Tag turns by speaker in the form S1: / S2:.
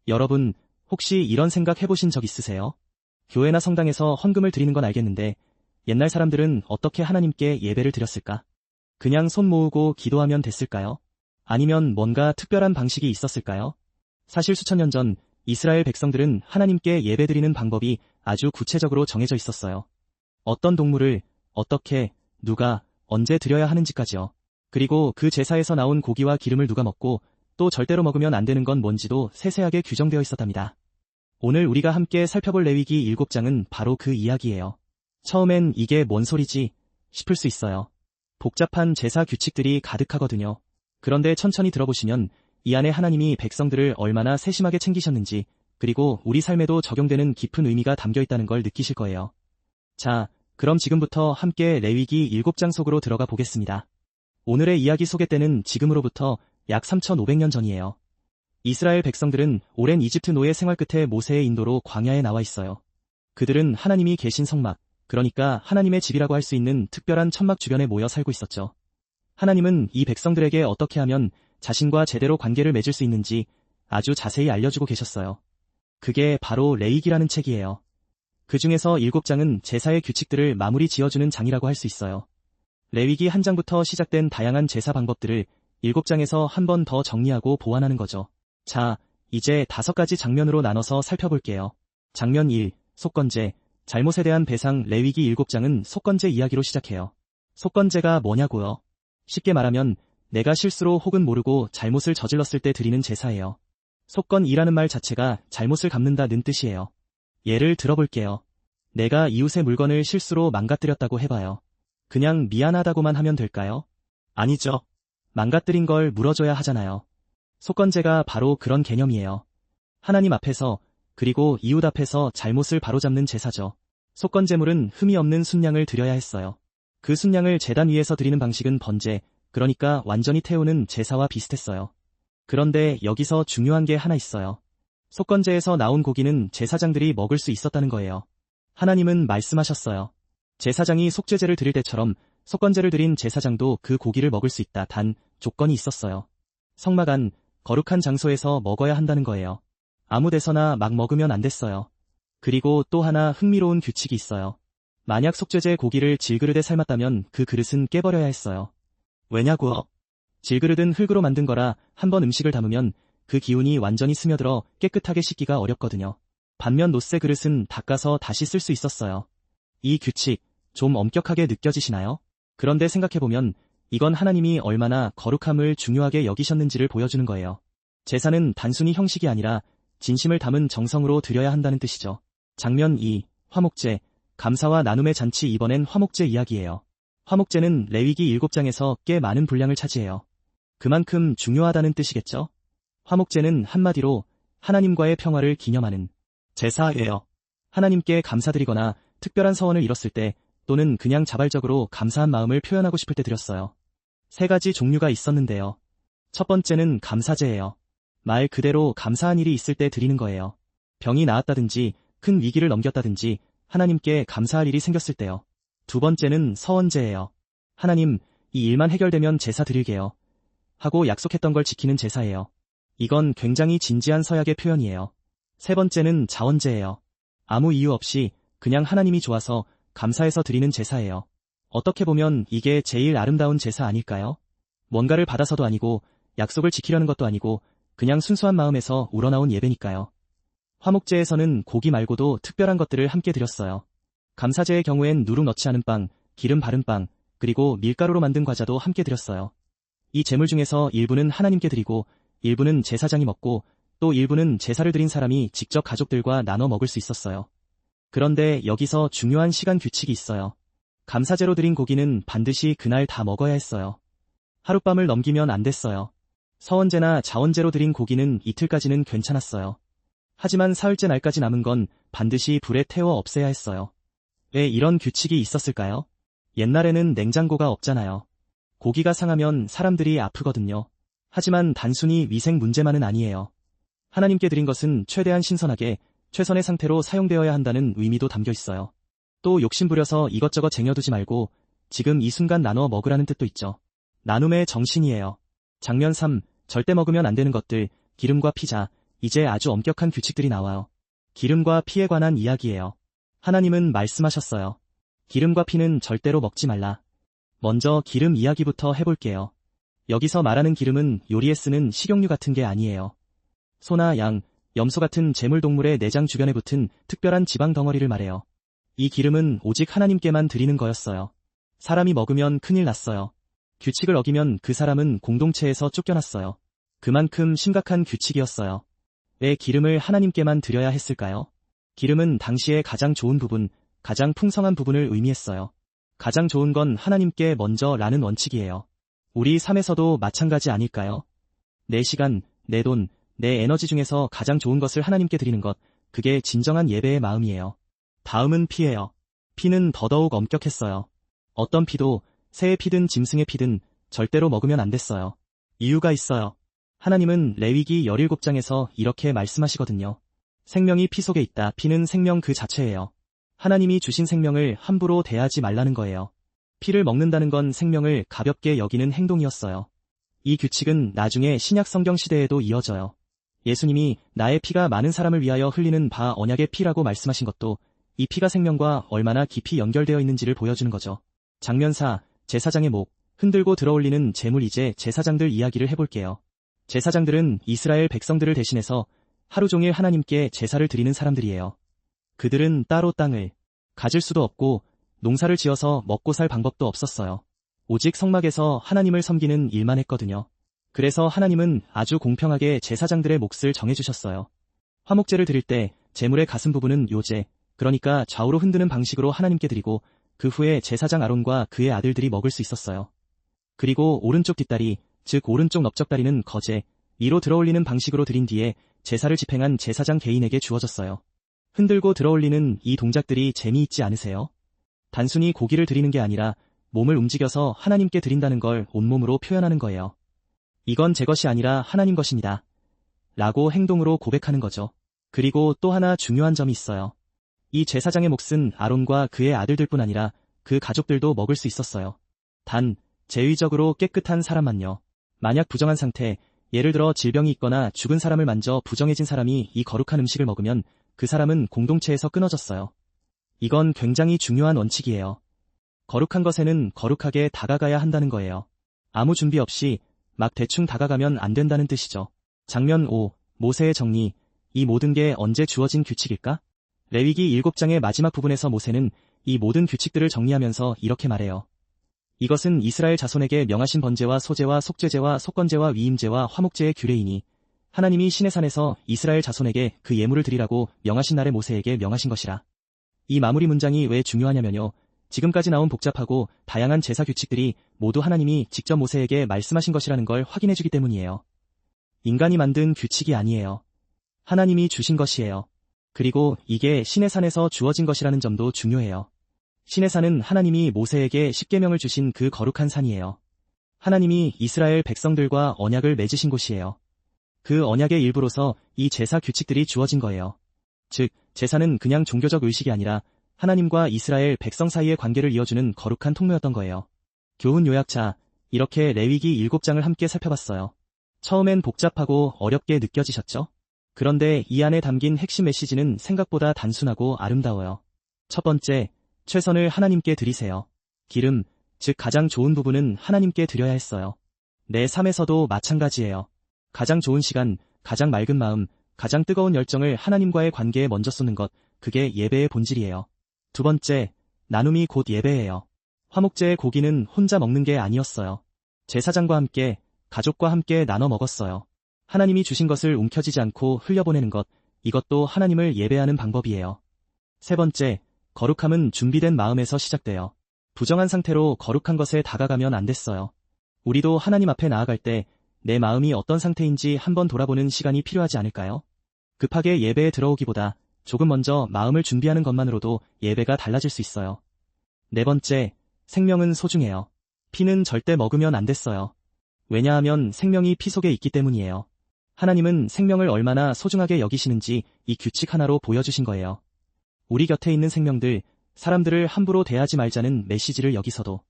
S1: 여러분, 혹시 이런 생각 해보신 적 있으세요? 교회나 성당에서 헌금을 드리는 건 알겠는데 옛날 사람들은 어떻게 하나님께 예배를 드렸을까? 그냥 손 모으고 기도하면 됐을까요? 아니면 뭔가 특별한 방식이 있었을까요? 사실 수천 년 전 이스라엘 백성들은 하나님께 예배드리는 방법이 아주 구체적으로 정해져 있었어요. 어떤 동물을 어떻게, 누가, 언제 드려야 하는지까지요. 그리고 그 제사에서 나온 고기와 기름을 누가 먹고 또 절대로 먹으면 안 되는 건 뭔지도 세세하게 규정되어 있었답니다. 오늘 우리가 함께 살펴볼 레위기 7장은 바로 그 이야기예요. 처음엔 이게 뭔 소리지 싶을 수 있어요. 복잡한 제사 규칙들이 가득하거든요. 그런데 천천히 들어보시면 이 안에 하나님이 백성들을 얼마나 세심하게 챙기셨는지, 그리고 우리 삶에도 적용되는 깊은 의미가 담겨 있다는 걸 느끼실 거예요. 자, 그럼 지금부터 함께 레위기 7장 속으로 들어가 보겠습니다. 오늘의 이야기 소개 때는 지금으로부터 약 3,500년 전이에요. 이스라엘 백성들은 오랜 이집트 노예 생활 끝에 모세의 인도로 광야에 나와 있어요. 그들은 하나님이 계신 성막, 그러니까 하나님의 집이라고 할 수 있는 특별한 천막 주변에 모여 살고 있었죠. 하나님은 이 백성들에게 어떻게 하면 자신과 제대로 관계를 맺을 수 있는지 아주 자세히 알려주고 계셨어요. 그게 바로 레위기라는 책이에요. 그 중에서 7장은 제사의 규칙들을 마무리 지어주는 장이라고 할 수 있어요. 레위기 1장부터 시작된 다양한 제사 방법들을 7장에서 한 번 더 정리하고 보완하는 거죠. 자, 이제 5가지 장면으로 나눠서 살펴볼게요. 장면 1, 속건제, 잘못에 대한 배상. 레위기 7장은 속건제 이야기로 시작해요. 속건제가 뭐냐고요? 쉽게 말하면 내가 실수로 혹은 모르고 잘못을 저질렀을 때 드리는 제사예요. 속건이라는 말 자체가 잘못을 갚는다는 뜻이에요. 예를 들어볼게요. 내가 이웃의 물건을 실수로 망가뜨렸다고 해봐요. 그냥 미안하다고만 하면 될까요? 아니죠. 망가뜨린 걸 물어줘야 하잖아요. 속건제가 바로 그런 개념이에요. 하나님 앞에서, 그리고 이웃 앞에서 잘못을 바로잡는 제사죠. 속건제물은 흠이 없는 순양을 드려야 했어요. 그 순양을 제단 위에서 드리는 방식은 번제, 그러니까 완전히 태우는 제사와 비슷했어요. 그런데 여기서 중요한 게 하나 있어요. 속건제에서 나온 고기는 제사장들이 먹을 수 있었다는 거예요. 하나님은 말씀하셨어요. 제사장이 속죄제를 드릴 때처럼 속건제를 드린 제사장도 그 고기를 먹을 수 있다. 단, 조건이 있었어요. 성막 안, 거룩한 장소에서 먹어야 한다는 거예요. 아무 데서나 막 먹으면 안 됐어요. 그리고 또 하나 흥미로운 규칙이 있어요. 만약 속죄제 고기를 질그릇에 삶았다면 그 그릇은 깨버려야 했어요. 왜냐고요? 질그릇은 흙으로 만든 거라 한번 음식을 담으면 그 기운이 완전히 스며들어 깨끗하게 씻기가 어렵거든요. 반면 노쇠 그릇은 닦아서 다시 쓸 수 있었어요. 이 규칙, 좀 엄격하게 느껴지시나요? 그런데 생각해보면 이건 하나님이 얼마나 거룩함을 중요하게 여기셨는지를 보여주는 거예요. 제사는 단순히 형식이 아니라 진심을 담은 정성으로 드려야 한다는 뜻이죠. 장면 2, 화목제, 감사와 나눔의 잔치. 이번엔 화목제 이야기예요. 화목제는 레위기 7장에서 꽤 많은 분량을 차지해요. 그만큼 중요하다는 뜻이겠죠? 화목제는 한마디로 하나님과의 평화를 기념하는 제사예요. 하나님께 감사드리거나 특별한 서원을 이뤘을 때, 또는 그냥 자발적으로 감사한 마음을 표현하고 싶을 때 드렸어요. 3가지 종류가 있었는데요. 첫 번째는 감사제예요. 말 그대로 감사한 일이 있을 때 드리는 거예요. 병이 나았다든지 큰 위기를 넘겼다든지 하나님께 감사할 일이 생겼을 때요. 두 번째는 서원제예요. 하나님, 이 일만 해결되면 제사 드릴게요 하고 약속했던 걸 지키는 제사예요. 이건 굉장히 진지한 서약의 표현이에요. 세 번째는 자원제예요. 아무 이유 없이 그냥 하나님이 좋아서 감사해서 드리는 제사예요. 어떻게 보면 이게 제일 아름다운 제사 아닐까요? 뭔가를 받아서도 아니고 약속을 지키려는 것도 아니고 그냥 순수한 마음에서 우러나온 예배니까요. 화목제에서는 고기 말고도 특별한 것들을 함께 드렸어요. 감사제의 경우엔 누룩 넣지 않은 빵, 기름 바른 빵, 그리고 밀가루로 만든 과자도 함께 드렸어요. 이 제물 중에서 일부는 하나님께 드리고 일부는 제사장이 먹고 또 일부는 제사를 드린 사람이 직접 가족들과 나눠 먹을 수 있었어요. 그런데 여기서 중요한 시간 규칙이 있어요. 감사제로 드린 고기는 반드시 그날 다 먹어야 했어요. 하룻밤을 넘기면 안 됐어요. 서원제나 자원제로 드린 고기는 이틀까지는 괜찮았어요. 하지만 사흘째 날까지 남은 건 반드시 불에 태워 없애야 했어요. 왜 이런 규칙이 있었을까요? 옛날에는 냉장고가 없잖아요. 고기가 상하면 사람들이 아프거든요. 하지만 단순히 위생 문제만은 아니에요. 하나님께 드린 것은 최대한 신선하게 최선의 상태로 사용되어야 한다는 의미도 담겨 있어요. 또 욕심부려서 이것저것 쟁여두지 말고 지금 이 순간 나눠 먹으라는 뜻도 있죠. 나눔의 정신이에요. 장면 3, 절대 먹으면 안 되는 것들, 기름과 피자. 이제 아주 엄격한 규칙들이 나와요. 기름과 피에 관한 이야기예요. 하나님은 말씀하셨어요. 기름과 피는 절대로 먹지 말라. 먼저 기름 이야기부터 해볼게요. 여기서 말하는 기름은 요리에 쓰는 식용유 같은 게 아니에요. 소나 양, 염소 같은 제물동물의 내장 주변에 붙은 특별한 지방 덩어리를 말해요. 이 기름은 오직 하나님께만 드리는 거였어요. 사람이 먹으면 큰일 났어요. 규칙을 어기면 그 사람은 공동체에서 쫓겨났어요. 그만큼 심각한 규칙이었어요. 왜 기름을 하나님께만 드려야 했을까요? 기름은 당시에 가장 좋은 부분, 가장 풍성한 부분을 의미했어요. 가장 좋은 건 하나님께 먼저라는 원칙이에요. 우리 삶에서도 마찬가지 아닐까요? 내 시간, 내 돈, 내 에너지 중에서 가장 좋은 것을 하나님께 드리는 것, 그게 진정한 예배의 마음이에요. 다음은 피예요. 피는 더더욱 엄격했어요. 어떤 피도 새의 피든 짐승의 피든 절대로 먹으면 안 됐어요. 이유가 있어요. 하나님은 레위기 17장에서 이렇게 말씀하시거든요. 생명이 피 속에 있다. 피는 생명 그 자체예요. 하나님이 주신 생명을 함부로 대하지 말라는 거예요. 피를 먹는다는 건 생명을 가볍게 여기는 행동이었어요. 이 규칙은 나중에 신약 성경 시대에도 이어져요. 예수님이 나의 피가 많은 사람을 위하여 흘리는 바 언약의 피라고 말씀하신 것도 이 피가 생명과 얼마나 깊이 연결되어 있는지를 보여주는 거죠. 장면 4, 제사장의 목, 흔들고 들어올리는 제물. 이제 제사장들 이야기를 해볼게요. 제사장들은 이스라엘 백성들을 대신해서 하루 종일 하나님께 제사를 드리는 사람들이에요. 그들은 따로 땅을 가질 수도 없고 농사를 지어서 먹고 살 방법도 없었어요. 오직 성막에서 하나님을 섬기는 일만 했거든요. 그래서 하나님은 아주 공평하게 제사장들의 몫을 정해주셨어요. 화목제를 드릴 때 제물의 가슴 부분은 요제, 그러니까 좌우로 흔드는 방식으로 하나님께 드리고 그 후에 제사장 아론과 그의 아들들이 먹을 수 있었어요. 그리고 오른쪽 뒷다리, 즉 오른쪽 넓적다리는 거제, 위로 들어올리는 방식으로 드린 뒤에 제사를 집행한 제사장 개인에게 주어졌어요. 흔들고 들어올리는 이 동작들이 재미있지 않으세요? 단순히 고기를 드리는 게 아니라 몸을 움직여서 하나님께 드린다는 걸 온몸으로 표현하는 거예요. 이건 제 것이 아니라 하나님 것입니다. 라고 행동으로 고백하는 거죠. 그리고 또 하나 중요한 점이 있어요. 이 제사장의 몫은 아론과 그의 아들들뿐 아니라 그 가족들도 먹을 수 있었어요. 단, 제의적으로 깨끗한 사람만요. 만약 부정한 상태, 예를 들어 질병이 있거나 죽은 사람을 만져 부정해진 사람이 이 거룩한 음식을 먹으면 그 사람은 공동체에서 끊어졌어요. 이건 굉장히 중요한 원칙이에요. 거룩한 것에는 거룩하게 다가가야 한다는 거예요. 아무 준비 없이 막 대충 다가가면 안 된다는 뜻이죠. 장면 5, 모세의 정리. 이 모든 게 언제 주어진 규칙일까? 레위기 7장의 마지막 부분에서 모세는 이 모든 규칙들을 정리하면서 이렇게 말해요. 이것은 이스라엘 자손에게 명하신 번제와 소제와 속죄제와 속건제와 위임제와 화목제의 규례이니 하나님이 시내산에서 이스라엘 자손에게 그 예물을 드리라고 명하신 날에 모세에게 명하신 것이라. 이 마무리 문장이 왜 중요하냐면요. 지금까지 나온 복잡하고 다양한 제사 규칙들이 모두 하나님이 직접 모세에게 말씀하신 것이라는 걸 확인해주기 때문이에요. 인간이 만든 규칙이 아니에요. 하나님이 주신 것이에요. 그리고 이게 시내산에서 주어진 것이라는 점도 중요해요. 시내산은 하나님이 모세에게 십계명을 주신 그 거룩한 산이에요. 하나님이 이스라엘 백성들과 언약을 맺으신 곳이에요. 그 언약의 일부로서 이 제사 규칙들이 주어진 거예요. 즉, 제사는 그냥 종교적 의식이 아니라 하나님과 이스라엘 백성 사이의 관계를 이어주는 거룩한 통로였던 거예요. 교훈 요약자, 이렇게 레위기 7장을 함께 살펴봤어요. 처음엔 복잡하고 어렵게 느껴지셨죠? 그런데 이 안에 담긴 핵심 메시지는 생각보다 단순하고 아름다워요. 첫 번째, 최선을 하나님께 드리세요. 기름, 즉 가장 좋은 부분은 하나님께 드려야 했어요. 내 삶에서도 마찬가지예요. 가장 좋은 시간, 가장 맑은 마음, 가장 뜨거운 열정을 하나님과의 관계에 먼저 쏟는 것, 그게 예배의 본질이에요. 두 번째, 나눔이 곧 예배예요. 화목제의 고기는 혼자 먹는 게 아니었어요. 제사장과 함께, 가족과 함께 나눠 먹었어요. 하나님이 주신 것을 움켜쥐지 않고 흘려보내는 것, 이것도 하나님을 예배하는 방법이에요. 세 번째, 거룩함은 준비된 마음에서 시작돼요. 부정한 상태로 거룩한 것에 다가가면 안 됐어요. 우리도 하나님 앞에 나아갈 때 내 마음이 어떤 상태인지 한번 돌아보는 시간이 필요하지 않을까요? 급하게 예배에 들어오기보다 조금 먼저 마음을 준비하는 것만으로도 예배가 달라질 수 있어요. 네 번째, 생명은 소중해요. 피는 절대 먹으면 안 됐어요. 왜냐하면 생명이 피 속에 있기 때문이에요. 하나님은 생명을 얼마나 소중하게 여기시는지 이 규칙 하나로 보여주신 거예요. 우리 곁에 있는 생명들, 사람들을 함부로 대하지 말자는 메시지를 여기서도